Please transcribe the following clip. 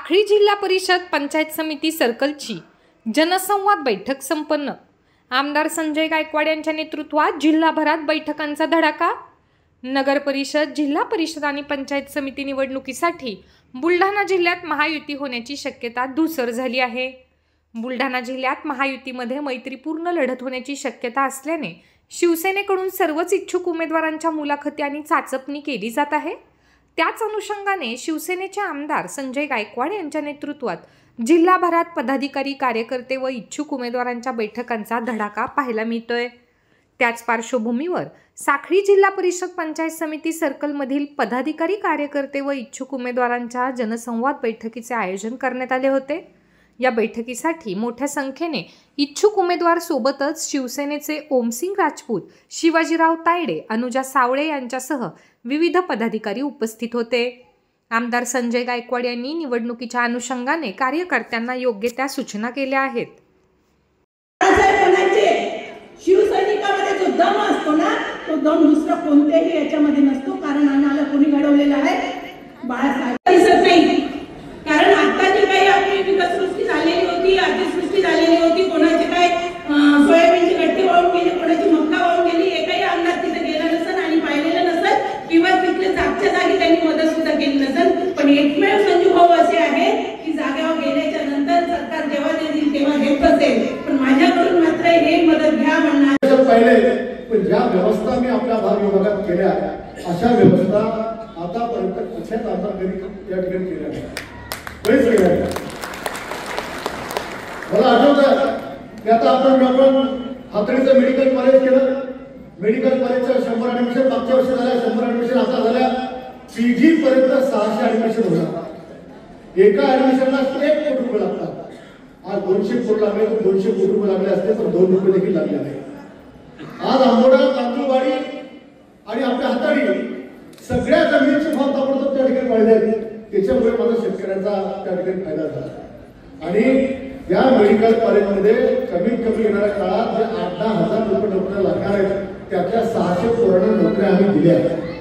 साखळी जिल्हा परिषद पंचायत समिती सर्कलची जनसंवाद बैठक संपन्न। आमदार संजय गायकवाड यांच्या नेतृत्वात जिल्हाभरात बैठकांचा धडाका। नगर परिषद, जिल्हा परिषद आणि पंचायत समिती निवडणुकीसाठी बुलढाणा जिल्ह्यात महायुती होण्याची शक्यता धूसर झाली आहे। बुलढाणा जिल्ह्यात महायुतीमध्ये मैत्रीपूर्ण लढत होण्याची शक्यता असल्याने शिवसेनेकडून सर्वच इच्छुक उमेदवारांच्या मुलाखती आणि चाचपणी केली जात आहे। त्याच अनुषंगाने शिवसेनेचे आमदार संजय गायकवाड यांच्या नेतृत्वात जिल्हाभरात पदाधिकारी, कार्यकर्ते व इच्छुक उमेदवारांच्या बैठकांचा धडाका पाहायला मिळतोय। त्याच पार्श्वभूमीवर साखळी जिल्हा परिषद पंचायत समिती सर्कलमधील पदाधिकारी, कार्यकर्ते व इच्छुक उमेदवारांच्या जनसंवाद बैठकीचे आयोजन करण्यात आले होते। या बैठकीसाठी मोठ्या संख्येने इच्छुक उमेदवार सोबतच शिवसेनेचे ओमसिंग राजपूत, शिवाजीराव तायडे, अनुजा सावळे यांच्यासह विविध पदाधिकारी उपस्थित होते। आमदार संजय गायकवाड यांनी निवडणुकीच्या अनुषंगाने कार्यकर्त्यांना योग्य त्या सूचना केल्या आहेत। शिवसैनिकामध्ये जो दम असतो ना, तो दम दुसरा कोणत्याही याच्यामध्ये नसतो। कारण आम्हाला कोणी घडवलेला आहे, बाळासाहेब दिसत नाही। कारण आता जी काही आपली विकाससृष्टी झालेली होती, अतिसृष्टी झालेली होती, कोणाचे काय सोयाबीनची गट्टी वाहून गेली, कोणाची मक्का वाहून गेली, एकही आमदार तिथे गेला नसेल आणि पाहिलेलं नसेल किंवा तिथले जागच्या जागी त्यांनी मदत सुद्धा केली नसेल। पण एकमेव संजू भाऊ असे आहे की जागेवर गेल्याच्या नंतर सरकार जेव्हा देईल तेव्हा देत असेल, पण माझ्याकडून मात्र हे मदत घ्या म्हणणार पहिले। पण ज्या व्यवस्था मी आपल्या भाग विभागात केल्या, अशा व्यवस्था आतापर्यंत कुठल्याच आमदारांनी या ठिकाणी केल्या नाही। मला आठवतं की आता आपण हातळीचं मेडिकल कॉलेज केलं। मेडिकल कॉलेजचं 100 ऍडमिशन मागच्या वर्षी झाल्या, 100 ऍडमिशन आता झाल्या। पीजी पर्यंत 600 ऍडमिशन होणार। एका ऍडमिशनला 1 कोटी रुपये लागतात। आज 200 कोटी लागले तर 200 कोटी रुपये लागले असते, पण 2 रुपये देखील लागले नाही। आज आंबोडा, तांदूळवाडी आणि आपल्या हाताळी सगळ्या जमिनीचे भाव ताबडतोब त्या ठिकाणी वाढले। त्याच्यामुळे माझा शेतकऱ्यांचा त्या ठिकाणी फायदा झाला। आणि या मेडिकल कॉलेजमध्ये कमीत कमी येणाऱ्या काळात जे 8-10 हजार रुपये नोकऱ्या लागणार आहेत, त्यातल्या 600 पोरांना नोकऱ्या आम्ही दिल्या आहेत।